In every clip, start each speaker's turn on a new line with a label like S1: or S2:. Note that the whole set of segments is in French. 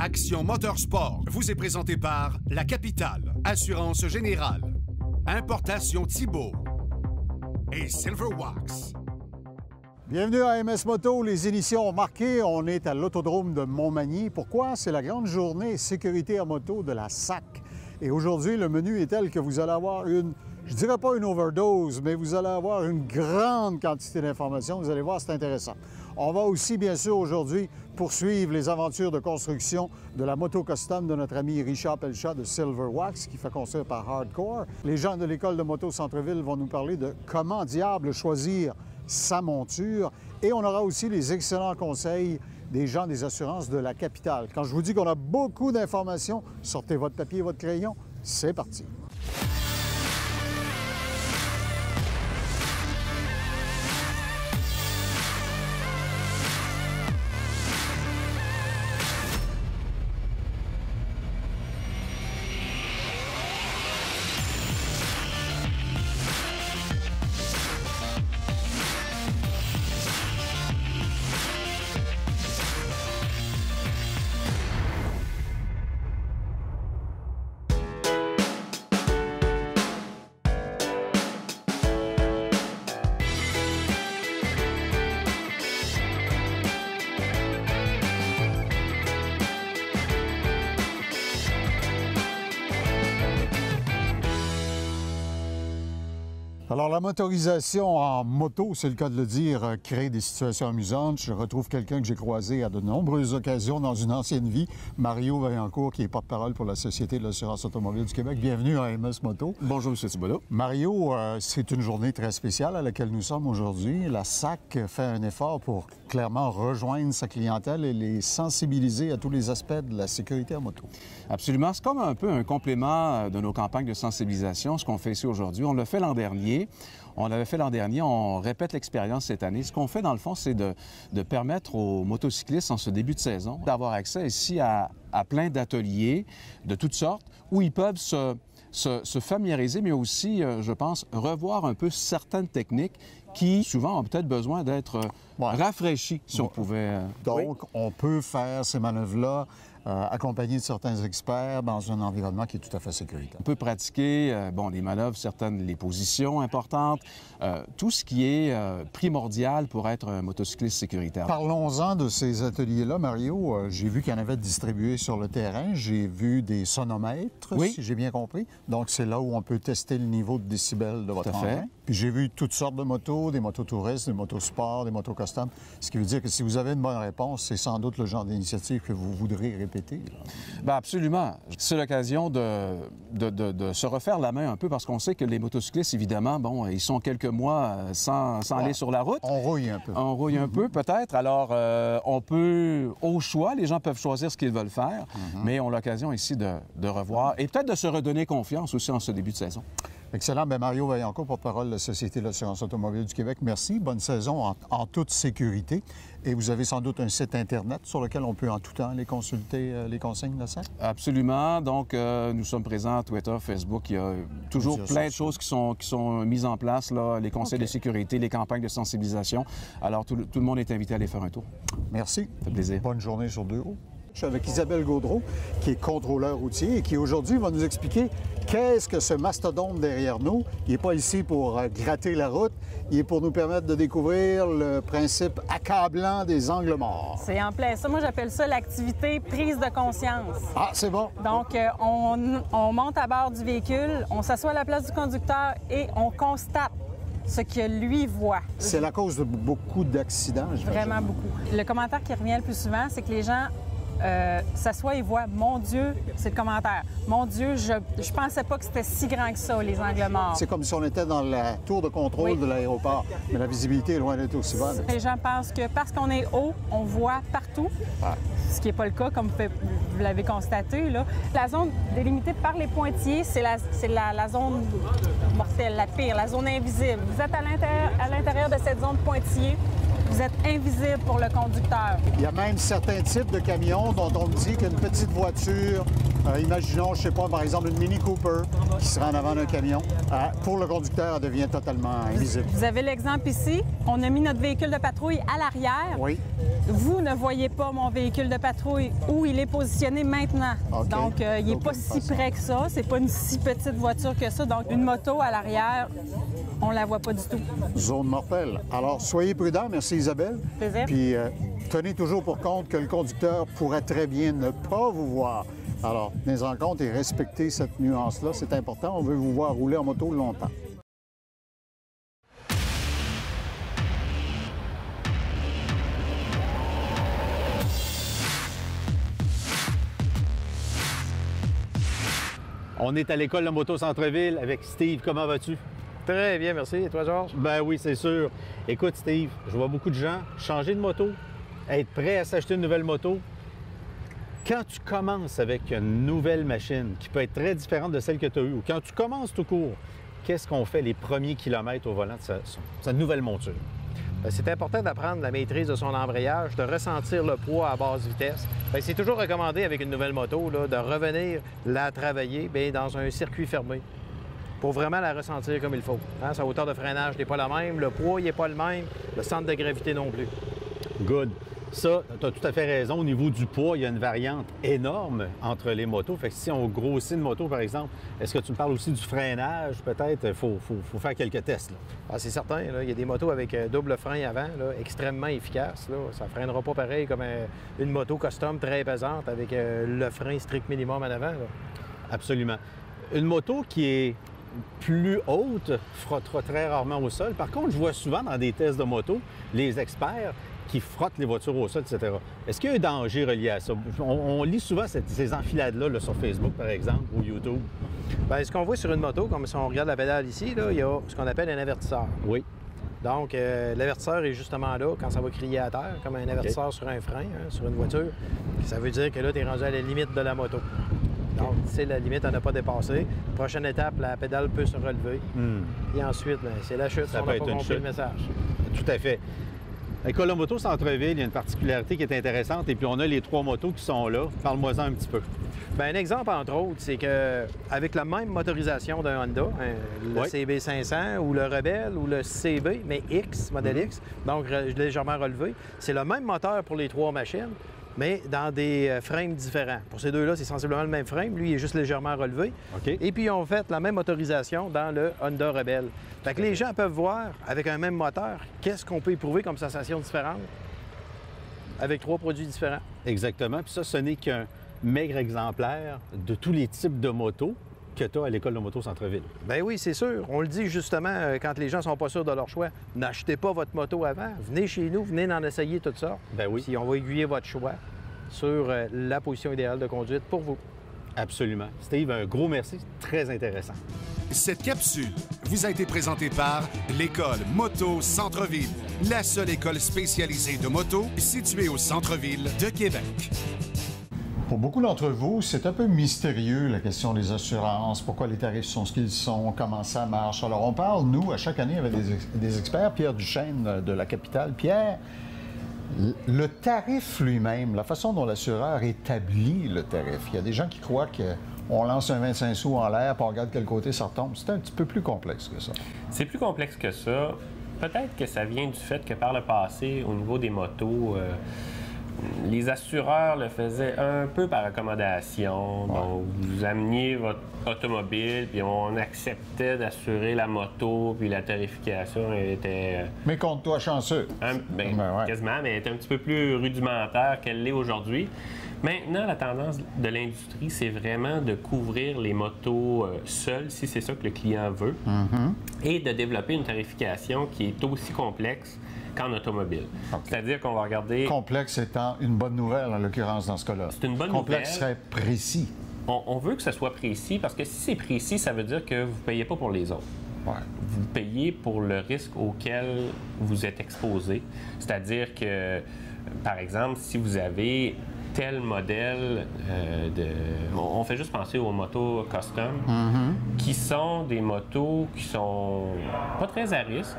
S1: Action Motorsport vous est présenté par La Capitale, Assurance Générale, Importation Thibault et Silverwax.
S2: Bienvenue à MS Moto, les éditions marquées. On est à l'autodrome de Montmagny. Pourquoi? C'est la grande journée sécurité à moto de la SAC. Et aujourd'hui, le menu est tel que vous allez avoir je dirais pas une overdose, mais vous allez avoir une grande quantité d'informations. Vous allez voir, c'est intéressant. On va aussi, bien sûr, aujourd'hui, poursuivre les aventures de construction de la moto custom de notre ami Richard Pelchat de Silverwax, qui fait construire par Hardcore. Les gens de l'école de moto Centre-Ville vont nous parler de comment diable choisir sa monture. Et on aura aussi les excellents conseils des gens des assurances de la capitale. Quand je vous dis qu'on a beaucoup d'informations, sortez votre papier et votre crayon. C'est parti. Alors, la motorisation en moto, c'est le cas de le dire, crée des situations amusantes. Je retrouve quelqu'un que j'ai croisé à de nombreuses occasions dans une ancienne vie, Mario Vaillancourt, qui est porte-parole pour la Société de l'assurance automobile du Québec. Bienvenue à MS Moto.
S3: Bonjour, M. Thibodeau.
S2: Mario, c'est une journée très spéciale à laquelle nous sommes aujourd'hui. La SAC fait un effort pour clairement rejoindre sa clientèle et les sensibiliser à tous les aspects de la sécurité en moto.
S3: Absolument. C'est comme un peu un complément de nos campagnes de sensibilisation, ce qu'on fait ici aujourd'hui. On l'a fait l'an dernier. On l'avait fait l'an dernier, on répète l'expérience cette année. Ce qu'on fait, dans le fond, c'est de permettre aux motocyclistes, en ce début de saison, d'avoir accès ici à plein d'ateliers de toutes sortes où ils peuvent se familiariser, mais aussi, je pense, revoir un peu certaines techniques qui, souvent, ont peut-être besoin d'être rafraîchies, si on pouvait...
S2: Donc, on peut faire ces manœuvres-là accompagné de certains experts dans un environnement qui est tout à fait sécuritaire.
S3: On peut pratiquer les manœuvres, certaines, les positions importantes, tout ce qui est primordial pour être un motocycliste sécuritaire.
S2: Parlons-en de ces ateliers-là, Mario. J'ai vu qu'il y en avait distribués sur le terrain. J'ai vu des sonomètres, si j'ai bien compris. Donc, c'est là où on peut tester le niveau de décibels de votre engin. Puis j'ai vu toutes sortes de motos, des motos touristes, des motos sport, des motos custom. Ce qui veut dire que si vous avez une bonne réponse, c'est sans doute le genre d'initiative que vous voudrez répéter.
S3: Bien, absolument. C'est l'occasion de se refaire la main un peu parce qu'on sait que les motocyclistes, évidemment, ils sont quelques mois sans aller sur la route.
S2: On rouille un peu.
S3: On rouille un peu, peut-être. Alors, on peut, au choix, les gens peuvent choisir ce qu'ils veulent faire, mais on a l'occasion ici de revoir et peut-être de se redonner confiance aussi en ce début de saison.
S2: Excellent. Bien, Mario Vaillancourt, porte-parole de la Société de l'assurance automobile du Québec. Merci. Bonne saison en toute sécurité. Et vous avez sans doute un site Internet sur lequel on peut en tout temps les consulter, les consignes de la SAC?
S3: Absolument. Donc, nous sommes présents à Twitter, Facebook. Il y a toujours plein de choses qui sont mises en place, là, les conseils de sécurité, les campagnes de sensibilisation. Alors, tout le monde est invité à aller faire un tour.
S2: Merci.
S3: Ça fait plaisir.
S2: Bonne journée sur deux roues. Je suis avec Isabelle Gaudreau, qui est contrôleur routier et qui aujourd'hui va nous expliquer qu'est-ce que ce mastodonte derrière nous. Il n'est pas ici pour gratter la route, il est pour nous permettre de découvrir le principe accablant des angles morts.
S4: C'est en plein ça. Moi, j'appelle ça l'activité prise de conscience.
S2: Ah, c'est bon.
S4: Donc, on monte à bord du véhicule, on s'assoit à la place du conducteur et on constate ce que lui voit.
S2: C'est la cause de beaucoup d'accidents, j'imagine.
S4: Vraiment beaucoup. Le commentaire qui revient le plus souvent, c'est que les gens s'assoient et voient « Mon Dieu », c'est le commentaire. « Mon Dieu, je pensais pas que c'était si grand que ça, les angles morts. »
S2: C'est comme si on était dans la tour de contrôle de l'aéroport, mais la visibilité est loin d'être aussi bonne.
S4: Les gens pensent que parce qu'on est haut, on voit partout, ce qui n'est pas le cas, comme vous l'avez constaté. Là. La zone délimitée par les pointillés, c'est la zone mortelle, la pire, la zone invisible. Vous êtes à l'intérieur de cette zone pointillée. Vous êtes invisible pour le conducteur.
S2: Il y a même certains types de camions dont on me dit qu'une petite voiture, imaginons, je sais pas, par exemple une Mini Cooper qui sera en avant d'un camion, pour le conducteur, elle devient totalement invisible.
S4: Vous avez l'exemple ici. On a mis notre véhicule de patrouille à l'arrière.
S2: Oui.
S4: Vous ne voyez pas mon véhicule de patrouille où il est positionné maintenant.
S2: OK.
S4: Donc, il n'est pas si près que ça. C'est pas une si petite voiture que ça. Donc, une moto à l'arrière, on la voit pas du tout.
S2: Zone mortelle. Alors, soyez prudents. Merci, Isabelle.
S4: Plaisir.
S2: Puis, tenez toujours pour compte que le conducteur pourrait très bien ne pas vous voir. Alors, tenez en compte et respectez cette nuance-là. C'est important. On veut vous voir rouler en moto longtemps.
S5: On est à l'école de moto Centre-Ville avec Steve. Comment vas-tu?
S6: Très bien, merci. Et toi, Georges?
S5: Ben oui, c'est sûr. Écoute, Steve, je vois beaucoup de gens changer de moto, être prêts à s'acheter une nouvelle moto. Quand tu commences avec une nouvelle machine qui peut être très différente de celle que tu as eue, ou quand tu commences tout court, qu'est-ce qu'on fait les premiers kilomètres au volant de sa nouvelle monture?
S6: C'est important d'apprendre la maîtrise de son embrayage, de ressentir le poids à basse vitesse. C'est toujours recommandé avec une nouvelle moto là, de revenir la travailler dans un circuit fermé pour vraiment la ressentir comme il faut. Sa hauteur de freinage n'est pas la même, le poids n'est pas le même, le centre de gravité non plus.
S5: Good. Ça, tu as tout à fait raison. Au niveau du poids, il y a une variante énorme entre les motos. Fait que si on grossit une moto, par exemple, est-ce que tu me parles aussi du freinage? Peut-être, il faut faire quelques tests. Là.
S6: C'est certain. Là. Il y a des motos avec double frein avant, là, extrêmement efficaces. Là. Ça ne freinera pas pareil comme une moto custom très pesante avec le frein strict minimum en avant. Là.
S5: Absolument. Une moto qui est plus haute frottera très rarement au sol. Par contre, je vois souvent dans des tests de moto, les experts qui frottent les voitures au sol, etc. Est-ce qu'il y a un danger relié à ça? On lit souvent ces enfilades-là là, sur Facebook, par exemple, ou YouTube.
S6: Bien, ce qu'on voit sur une moto, comme si on regarde la pédale ici, là, il y a ce qu'on appelle un avertisseur.
S5: Oui.
S6: Donc, l'avertisseur est justement là quand ça va crier à terre, comme un avertisseur sur un frein, sur une voiture. Ça veut dire que là, tu es rendu à la limite de la moto. Donc, tu sais, la limite à ne pas dépasser. Prochaine étape, la pédale peut se relever. Et ensuite, bien, c'est la chute.
S5: Ça
S6: on
S5: peut
S6: n'a
S5: être
S6: pas
S5: une
S6: compris
S5: chute.
S6: le message.
S5: Tout à fait. À l'école de moto Centre-Ville, il y a une particularité qui est intéressante. Et puis, on a les 3 motos qui sont là. Parle-moi-en un petit peu.
S6: Bien, un exemple, entre autres, c'est qu'avec la même motorisation d'un Honda, le CB500 ou le Rebelle ou le CB, mais X, modèle X, donc légèrement relevé, c'est le même moteur pour les 3 machines, mais dans des frames différents. Pour ces deux-là, c'est sensiblement le même frame. Lui, il est juste légèrement relevé.
S5: OK.
S6: Et puis, ils ont fait la même motorisation dans le Honda Rebelle. Fait que les gens peuvent voir, avec un même moteur, qu'est-ce qu'on peut éprouver comme sensation différente avec 3 produits différents.
S5: Exactement. Puis ça, ce n'est qu'un maigre exemplaire de tous les types de motos que tu as à l'école de moto Centre-Ville.
S6: Bien oui, c'est sûr. On le dit justement quand les gens sont pas sûrs de leur choix. N'achetez pas votre moto avant. Venez chez nous, venez en essayer tout ça.
S5: Ben oui.
S6: Puis on va aiguiller votre choix sur la position idéale de conduite pour vous.
S5: Absolument. Steve, un gros merci. Très intéressant.
S1: Cette capsule vous a été présentée par l'école Moto Centre-Ville, la seule école spécialisée de moto située au centre-ville de Québec.
S2: Pour beaucoup d'entre vous, c'est un peu mystérieux, la question des assurances, pourquoi les tarifs sont ce qu'ils sont, comment ça marche. Alors, on parle, nous, à chaque année, avec des experts. Pierre Duchesne de la capitale. Pierre, le tarif lui-même, la façon dont l'assureur établit le tarif, il y a des gens qui croient qu'on lance un 25 sous en l'air, puis on regarde quel côté ça retombe. C'est un petit peu plus complexe que ça.
S7: C'est plus complexe que ça. Peut-être que ça vient du fait que par le passé, au niveau des motos, les assureurs le faisaient un peu par accommodation. Donc, vous ameniez votre automobile, puis on acceptait d'assurer la moto, puis la tarification était...
S2: Mais compte-toi chanceux.
S7: Quasiment, mais elle était un petit peu plus rudimentaire qu'elle l'est aujourd'hui. Maintenant, la tendance de l'industrie, c'est vraiment de couvrir les motos seules, si c'est ça que le client veut, et de développer une tarification qui est aussi complexe qu'en automobile. Okay. C'est-à-dire qu'on va regarder...
S2: Complexe étant une bonne nouvelle, en l'occurrence, dans ce cas-là.
S7: C'est une bonne
S2: Complexe
S7: nouvelle.
S2: serait précis.
S7: On veut que ce soit précis, parce que si c'est précis, ça veut dire que vous ne payez pas pour les autres.
S2: Ouais.
S7: Vous payez pour le risque auquel vous êtes exposé. C'est-à-dire que, par exemple, si vous avez tel modèle on fait juste penser aux motos custom, qui sont des motos qui sont pas très à risque.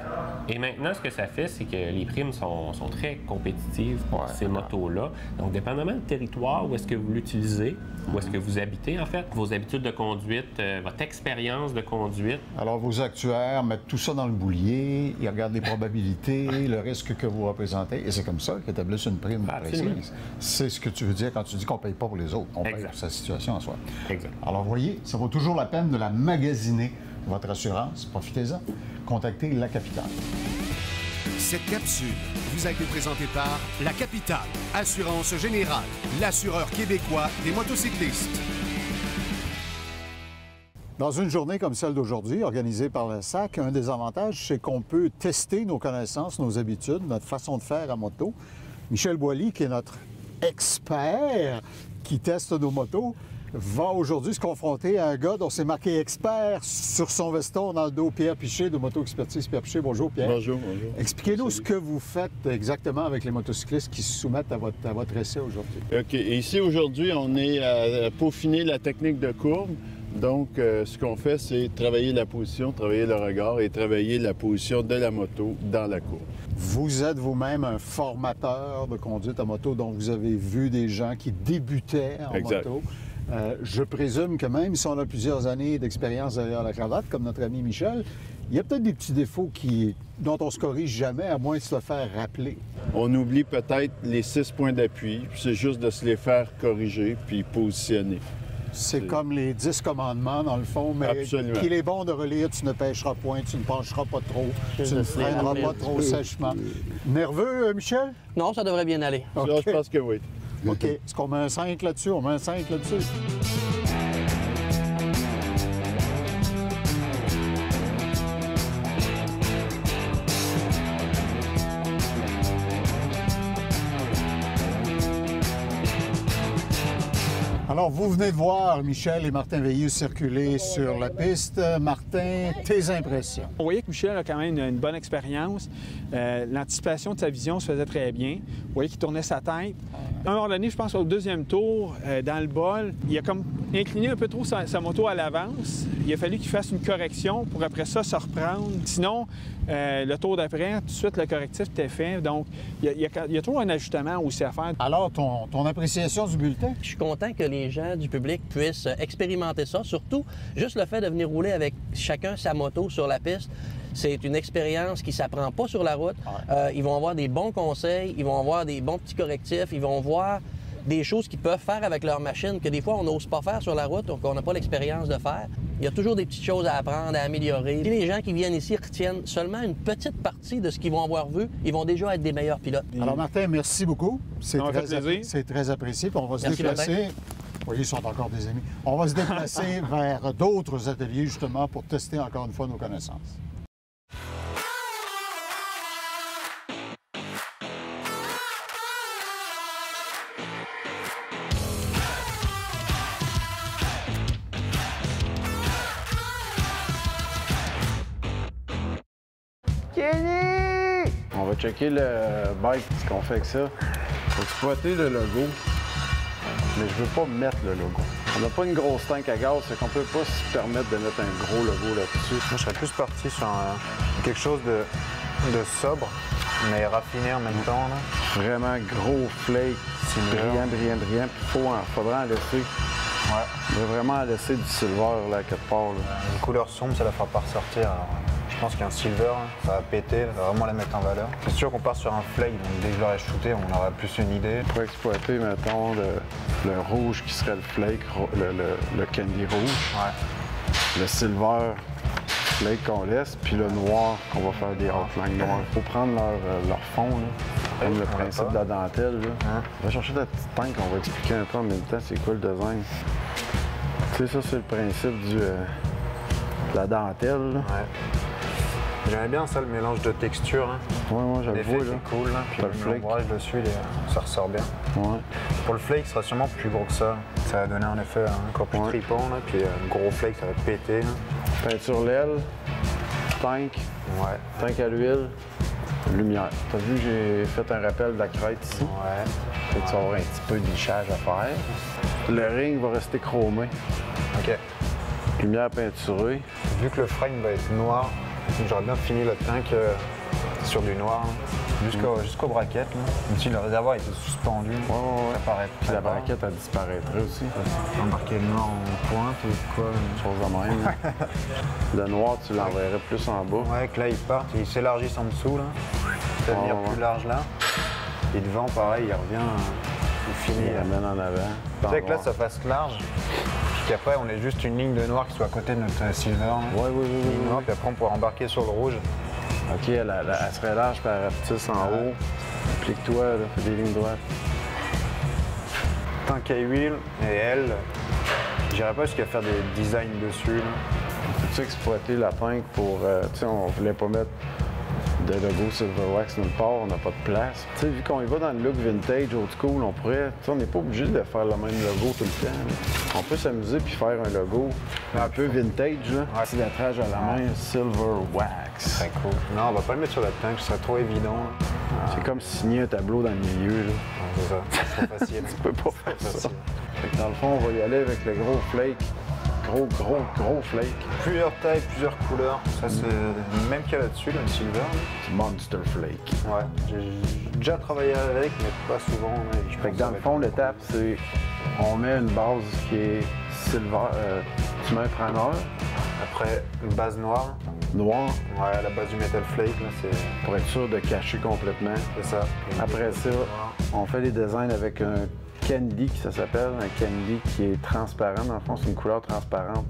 S7: Et maintenant, ce que ça fait, c'est que les primes sont très compétitives pour ces motos-là. Donc, dépendamment du territoire où est-ce que vous l'utilisez, où est-ce que vous habitez, en fait, vos habitudes de conduite, votre expérience de conduite.
S2: Alors, vos actuaires mettent tout ça dans le boulier, ils regardent les probabilités, le risque que vous représentez, et c'est comme ça qu'ils établissent une prime précise. C'est ce que tu veux dire quand tu dis qu'on ne paye pas pour les autres, on paye pour sa situation en soi.
S7: Exact.
S2: Alors, vous voyez, ça vaut toujours la peine de la magasiner, votre assurance. Profitez-en. Contactez La Capitale.
S1: Cette capsule vous a été présentée par La Capitale, Assurance Générale, l'assureur québécois des motocyclistes.
S2: Dans une journée comme celle d'aujourd'hui, organisée par la SAC, un des avantages, c'est qu'on peut tester nos connaissances, nos habitudes, notre façon de faire à moto. Michel Boily, qui est notre expert qui teste nos motos, va aujourd'hui se confronter à un gars dont c'est marqué expert sur son veston dans le dos, Pierre Piché de Moto Expertise. Pierre Piché, bonjour Pierre.
S8: Bonjour, bonjour.
S2: Expliquez-nous ce que vous faites exactement avec les motocyclistes qui se soumettent à votre essai aujourd'hui.
S8: OK. Et ici, aujourd'hui, on est à peaufiner la technique de courbe. Donc, ce qu'on fait, c'est travailler la position, travailler le regard et travailler la position de la moto dans la courbe.
S2: Vous êtes vous-même un formateur de conduite à moto, dont vous avez vu des gens qui débutaient en moto. Je présume que même si on a plusieurs années d'expérience derrière la cravate, comme notre ami Michel, il y a peut-être des petits défauts dont on se corrige jamais, à moins de se le faire rappeler.
S8: On oublie peut-être les 6 points d'appui, c'est juste de se les faire corriger puis positionner.
S2: C'est comme les 10 commandements, dans le fond, mais qu'il est bon de relire. Tu ne pêcheras point, tu ne pencheras pas trop, tu ne freineras pas trop sèchement. Nerveux, Michel?
S9: Non, ça devrait bien aller.
S8: Okay. Ça, je pense que oui.
S2: OK. Est-ce qu'on met un 5 là-dessus? On met un 5 là-dessus? Alors, vous venez de voir Michel et Martin Veilleux circuler sur la piste. Martin, tes impressions?
S10: On voyait que Michel a quand même une bonne expérience. L'anticipation de sa vision se faisait très bien. Vous voyez qu'il tournait sa tête. À un moment donné, je pense au deuxième tour, dans le bol, il a comme incliné un peu trop sa moto à l'avance. Il a fallu qu'il fasse une correction pour après ça se reprendre. Sinon, le tour d'après, tout de suite, le correctif était fait. Donc, il y a toujours un ajustement aussi à faire. Alors, ton appréciation du bulletin?
S9: Je suis content que les gens du public puissent expérimenter ça. Surtout, juste le fait de venir rouler avec chacun sa moto sur la piste. C'est une expérience qui ne s'apprend pas sur la route. Ils vont avoir des bons conseils, ils vont avoir des bons petits correctifs, ils vont voir des choses qu'ils peuvent faire avec leur machine que des fois on n'ose pas faire sur la route, donc on n'a pas l'expérience de faire. Il y a toujours des petites choses à apprendre, à améliorer. Si les gens qui viennent ici retiennent seulement une petite partie de ce qu'ils vont avoir vu, ils vont déjà être des meilleurs pilotes.
S2: Alors Martin, merci beaucoup. C'est très apprécié. Puis on va se déplacer. Martin. Vous voyez, ils sont encore des amis. On va se déplacer vers d'autres ateliers justement pour tester encore une fois nos connaissances.
S8: On va checker le bike, ce qu'on fait avec ça. Faut exploiter le logo, mais je veux pas mettre le logo. On n'a pas une grosse tank à gaz, c'est qu'on peut pas se permettre de mettre un gros logo là-dessus.
S11: Moi, je serais plus parti sur quelque chose de sobre, mais raffiné en même temps. Là.
S8: Vraiment gros flake, brillant. Faudra en laisser.
S11: Ouais.
S8: On va vraiment en laisser du silver là, quelque part. Là.
S11: Une couleur sombre, ça la fera pas ressortir. Alors, je pense qu'un silver, ça va péter, ça va vraiment la mettre en valeur. C'est sûr qu'on part sur un flake, donc dès que je l'aurai shooté, on aura plus une idée.
S8: On pourrait exploiter, mettons, le rouge qui serait le flake, le candy rouge.
S11: Ouais.
S8: Le silver flake qu'on laisse, puis le noir qu'on va faire des outlines noirs. Il faut prendre leur fond, là, comme le principe de la dentelle. Là. On va chercher la petite tank, on va expliquer un peu en même temps c'est quoi le design. Tu sais, ça, c'est le principe de la dentelle. Là.
S11: Ouais. J'aimais bien ça, le mélange de textures. Hein.
S8: Ouais, moi j'aime beaucoup.
S11: C'est cool, là. Puis l'ombrage dessus, ça ressort bien.
S8: Ouais.
S11: Pour le flake, il sera sûrement plus gros que ça. Ça va donner un effet encore plus tripant, là. Puis un gros flake, ça va péter. Là.
S8: Peinture l'aile, tank, tank à l'huile. lumière. Tu as vu, j'ai fait un rappel de la crête ici.
S11: Ouais.
S8: Fait que tu vas avoir un petit peu de lichage à faire. Le ring va rester chromé.
S11: OK.
S8: Lumière peinturée.
S11: Vu que le frame va être noir, j'aurais bien fini le tank sur du noir, jusqu'aux braquettes. Là. Même si le réservoir était suspendu, ça paraît.
S8: Puis la braquette, elle disparaîtrait aussi.
S11: Embarquer le noir en pointe ou quoi,
S8: une chose de même. Le noir, tu l'enverrais plus en bas.
S11: Ouais, que là, ils partent, ils s'élargissent en dessous, là. Ça va devenir plus large là. Et devant, pareil, il revient, il finit.
S8: Il ramène en avant.
S11: Tu sais que là, ça fasse large. Puis après, on est juste une ligne de noir qui soit à côté de notre silver.
S8: Oui.
S11: Puis après, on pourra embarquer sur le rouge.
S8: OK, elle serait large, puis elle rapetisse en haut. Applique-toi, fais des lignes droites.
S11: Tank à huile et elle, j'irais pas jusqu'à faire des designs dessus.
S8: Peux-tu exploiter la tank pour... tu sais, on voulait pas mettre de logo Silverwax nulle part, on n'a pas de place. Tu sais, vu qu'on y va dans le look vintage, old school, on pourrait... Tu sais, on n'est pas obligé de faire le même logo tout le temps. Là. On peut s'amuser puis faire un logo un peu vintage, là. Petit lettrage à la main, Silverwax.
S11: Très cool. Non, on va pas le mettre sur la tank, ce serait trop évident.
S8: C'est comme signer un tableau dans le milieu, là.
S11: C'est ça, c'est trop facile.
S8: Tu peux pas faire ça. Fait que dans le fond, on va y aller avec le gros flake. Gros flake. Plusieurs tailles, plusieurs couleurs. Ça, c'est le même qu'il y a là-dessus, le silver. Monster flake. Ouais, j'ai déjà travaillé avec, mais pas souvent. Fait que dans le fond, l'étape, c'est on met une base qui est silver. Tu mets un preneur. Après, une base noire. Noire. Ouais, à la base du metal flake, là, c'est... Pour être sûr de cacher complètement. C'est ça. Après ça, on fait les designs avec un candy, ça s'appelle, un candy qui est transparent. Dans le fond, c'est une couleur transparente.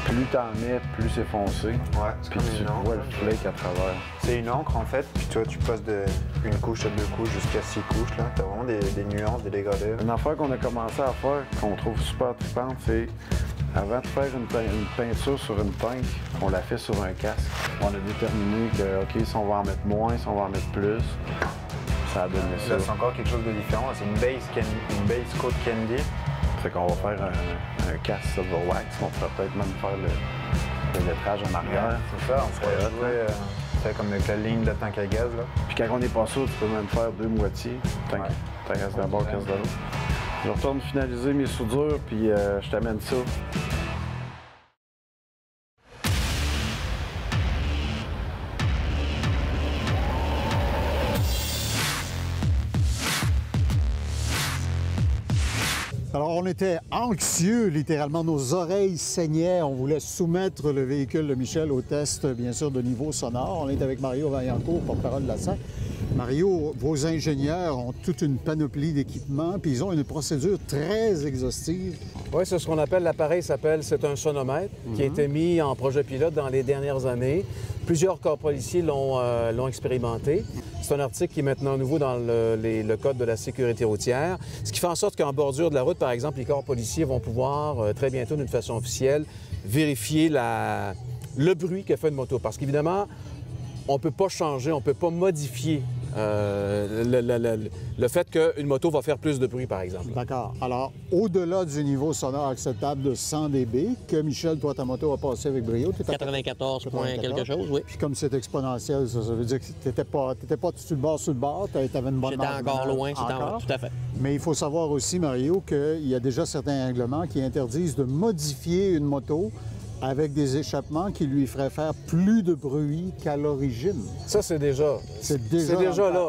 S8: Plus t'en mets, plus c'est foncé. Ouais, puis tu vois le flake à travers. C'est une encre en fait, puis toi tu passes d'une couche à 2 couches jusqu'à 6 couches. Là, t'as vraiment des nuances, des dégradés. Une affaire qu'on a commencé à faire, qu'on trouve super trippante, c'est avant de faire une peinture sur une tank, on la fait sur un casque. On a déterminé que, OK, si on va en mettre moins, si on va en mettre plus, ça a donné ça. Là, c'est encore quelque chose de différent. C'est une base coat candy. Fait qu'on va faire un casque Silverwax. On pourrait peut-être même faire le lettrage en arrière. Ouais, c'est ça, on pourrait jouer comme avec la ligne de la tank à gaz. Là. Puis quand on n'est pas sûr, tu peux même faire 2 moitiés. Tank d'abord, casse de l'autre. Je retourne finaliser mes soudures, puis je t'amène ça.
S2: Alors, on était anxieux, littéralement. Nos oreilles saignaient. On voulait soumettre le véhicule de Michel au test, bien sûr, de niveau sonore. On est avec Mario Vaillancourt, porte-parole de la SAC. Mario, vos ingénieurs ont toute une panoplie d'équipements, puis ils ont une procédure très exhaustive.
S12: Oui, c'est ce qu'on appelle, l'appareil c'est un sonomètre qui a été mis en projet pilote dans les dernières années. Plusieurs corps policiers l'ont expérimenté. C'est un article qui est maintenant nouveau dans le Code de la sécurité routière, ce qui fait en sorte qu'en bordure de la route, par exemple, les corps policiers vont pouvoir très bientôt, d'une façon officielle, vérifier le bruit que fait une moto. Parce qu'évidemment, on ne peut pas changer, on ne peut pas modifier le fait qu'une moto va faire plus de bruit, par exemple.
S2: D'accord. Alors, au-delà du niveau sonore acceptable de 100 dB, que Michel, toi, ta moto a passé avec brio, tu étais à
S9: 94 points quelque chose, oui.
S2: Puis comme c'est exponentiel, ça veut dire que tu n'étais pas sur le bord, tu avais une bonne marge.
S9: J'étais encore loin, tout à fait.
S2: Mais il faut savoir aussi, Mario, qu'il y a déjà certains règlements qui interdisent de modifier une moto avec des échappements qui lui feraient faire plus de bruit qu'à l'origine.
S12: Ça, c'est déjà là,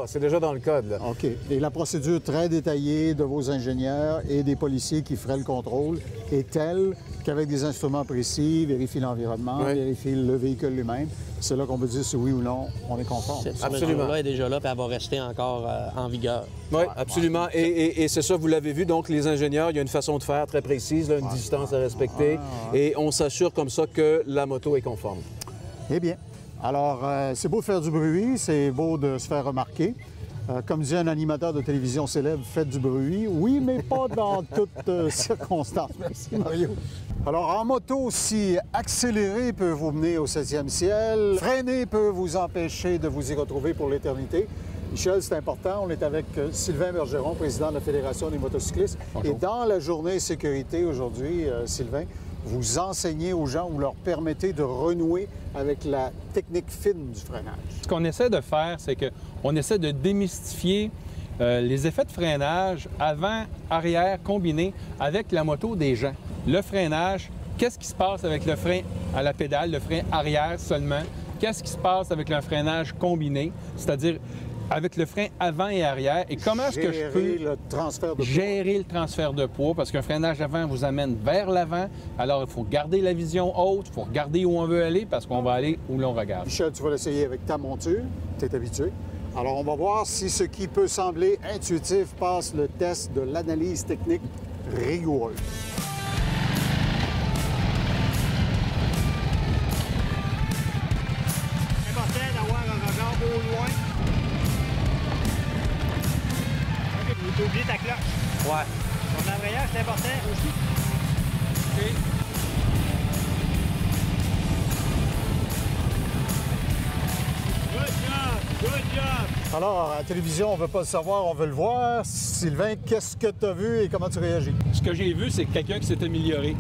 S12: c'est déjà dans le code. Là.
S2: OK. Et la procédure très détaillée de vos ingénieurs et des policiers qui feraient le contrôle est telle qu'avec des instruments précis, vérifient l'environnement, vérifient le véhicule lui-même. C'est là qu'on peut dire si oui ou non, on est conforme.
S9: Cette mesure-là est déjà là, puis elle va rester encore en vigueur.
S12: Oui, absolument. Et c'est ça, vous l'avez vu, donc les ingénieurs, il y a une façon de faire très précise, là, une distance à respecter, et on s'assure comme ça que la moto est conforme.
S2: Eh bien, alors, c'est beau de faire du bruit, c'est beau de se faire remarquer. Comme disait un animateur de télévision célèbre, faites du bruit. Oui, mais pas dans toutes circonstances. Merci, Mario. Alors, en moto, si accélérer peut vous mener au 7e ciel, freiner peut vous empêcher de vous y retrouver pour l'éternité. Michel, c'est important. On est avec Sylvain Bergeron, président de la Fédération des motocyclistes. Bonjour. Et dans la journée sécurité aujourd'hui, Sylvain, vous enseignez aux gens ou leur permettez de renouer avec la technique fine du freinage?
S10: Ce qu'on essaie de faire, c'est qu'on essaie de démystifier les effets de freinage avant-arrière combinés avec la moto des gens. Le freinage, qu'est-ce qui se passe avec le frein à la pédale, le frein arrière seulement? Qu'est-ce qui se passe avec le freinage combiné, c'est-à-dire avec le frein avant et arrière? Et comment est-ce que je peux gérer le transfert de poids? Parce qu'un freinage avant vous amène vers l'avant. Alors, il faut garder la vision haute, il faut regarder où on veut aller parce qu'on va aller où l'on regarde.
S2: Michel, tu vas l'essayer avec ta monture. Tu es habitué. Alors, on va voir si ce qui peut sembler intuitif passe le test de l'analyse technique rigoureuse.
S13: C'est important d'avoir un regard au loin. OK, vous oubliez ta cloche.
S9: Ouais.
S13: Ton embrayage, c'est important aussi. OK. Good job!
S2: Alors, à la télévision, on ne veut pas le savoir, on veut le voir. Sylvain, qu'est-ce que tu as vu et comment tu réagis?
S10: Ce que j'ai vu, c'est quelqu'un qui s'est amélioré.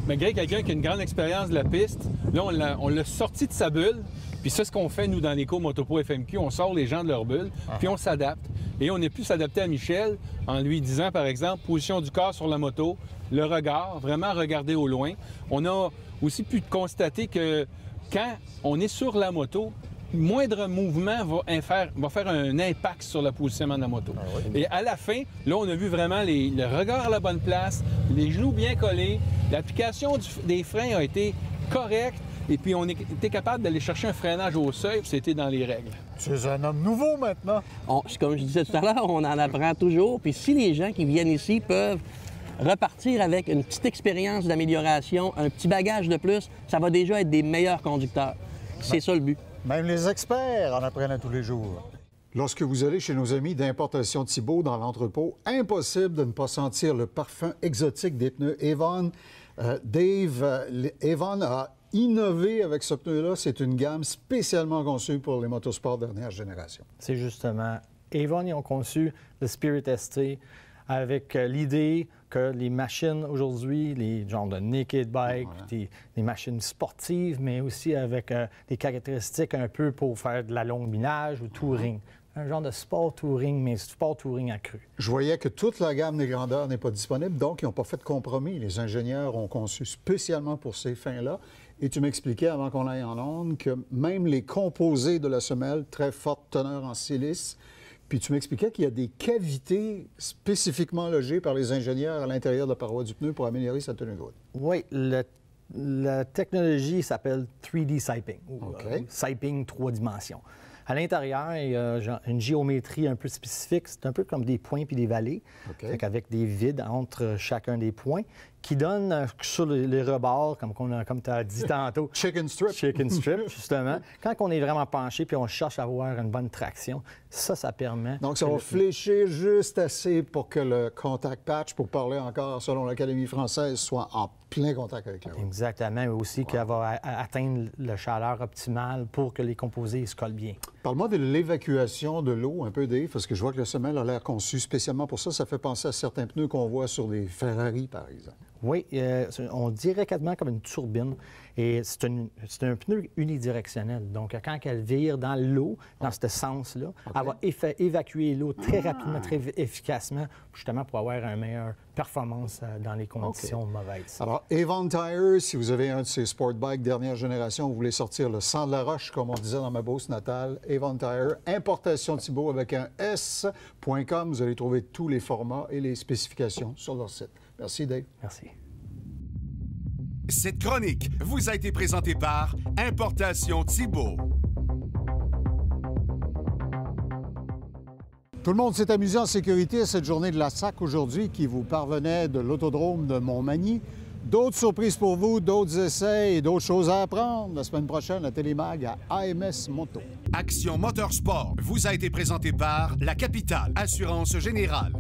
S10: Malgré quelqu'un qui a une grande expérience de la piste, là, on l'a sorti de sa bulle. Puis ça, ce qu'on fait, nous, dans les cours Motopo FMQ, on sort les gens de leur bulle, puis on s'adapte. Et on est plus s'adapter à Michel en lui disant, par exemple, position du corps sur la moto, le regard, vraiment regarder au loin. On a aussi pu constater que quand on est sur la moto, moindre mouvement va faire un impact sur le positionnement de la moto. Et à la fin, là, on a vu vraiment le regard à la bonne place, les genoux bien collés, l'application des freins a été correcte, et puis on était capable d'aller chercher un freinage au seuil, puis c'était dans les règles.
S2: Tu es un homme nouveau maintenant.
S9: Comme je disais tout à l'heure, on en apprend toujours. Puis si les gens qui viennent ici peuvent repartir avec une petite expérience d'amélioration, un petit bagage de plus, ça va déjà être des meilleurs conducteurs. C'est ça le but.
S2: Même les experts en apprennent à tous les jours. Lorsque vous allez chez nos amis d'importation Thibault dans l'entrepôt, impossible de ne pas sentir le parfum exotique des pneus Avon. Dave, Avon a innové avec ce pneu-là. C'est une gamme spécialement conçue pour les motosports dernière génération.
S14: C'est justement, Avon, ils ont conçu le Spirit ST avec l'idée que les machines aujourd'hui, les genres de naked bike, des machines sportives, mais aussi avec des caractéristiques un peu pour faire de la longue minage ou touring. Un genre de sport touring, mais sport touring accru.
S2: Je voyais que toute la gamme des grandeurs n'est pas disponible, donc ils n'ont pas fait de compromis. Les ingénieurs ont conçu spécialement pour ces fins-là. Et tu m'expliquais, avant qu'on aille en onde, que même les composés de la semelle, très forte teneur en silice, puis tu m'expliquais qu'il y a des cavités spécifiquement logées par les ingénieurs à l'intérieur de la paroi du pneu pour améliorer sa tenue de route.
S14: Oui, la technologie s'appelle 3D Siping, ou Siping 3 dimensions. À l'intérieur, il y a une géométrie un peu spécifique. C'est un peu comme des points puis des vallées, avec des vides entre chacun des points, qui donnent sur les rebords, comme tu as dit tantôt.
S2: Chicken strip.
S14: Chicken strip, justement. Quand on est vraiment penché puis on cherche à avoir une bonne traction, ça permet...
S2: Donc, ça va fléchir juste assez pour que le contact patch, pour parler encore selon l'Académie française, soit en plein contact avec la route.
S14: Exactement, mais aussi qu'elle va atteindre la chaleur optimale pour que les composés se collent bien.
S2: Parle-moi de l'évacuation de l'eau un peu, Dave, parce que je vois que la semelle a l'air conçue spécialement pour ça. Ça fait penser à certains pneus qu'on voit sur des Ferrari, par exemple.
S14: Oui, on dirait quasiment comme une turbine. Et c'est un pneu unidirectionnel. Donc, quand elle vire dans l'eau, dans ce sens-là, elle va évacuer l'eau très rapidement, très efficacement, justement pour avoir une meilleure performance dans les conditions mauvaises.
S2: Alors, Avon Tires, si vous avez un de ces sport bikes dernière génération, vous voulez sortir le sang de la roche, comme on disait dans ma Beauce natale, Avon Tires, importation Thibault avec un S.com. Vous allez trouver tous les formats et les spécifications sur leur site. Merci, Dave.
S14: Merci.
S1: Cette chronique vous a été présentée par Importation Thibault.
S2: Tout le monde s'est amusé en sécurité à cette journée de la SAC aujourd'hui qui vous parvenait de l'autodrome de Montmagny. D'autres surprises pour vous, d'autres essais et d'autres choses à apprendre la semaine prochaine à Télémag à AMS Moto.
S1: Action Motorsport vous a été présenté par La Capitale Assurance Générale,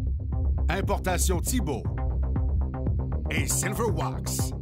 S1: Importation Thibault et Silverwax.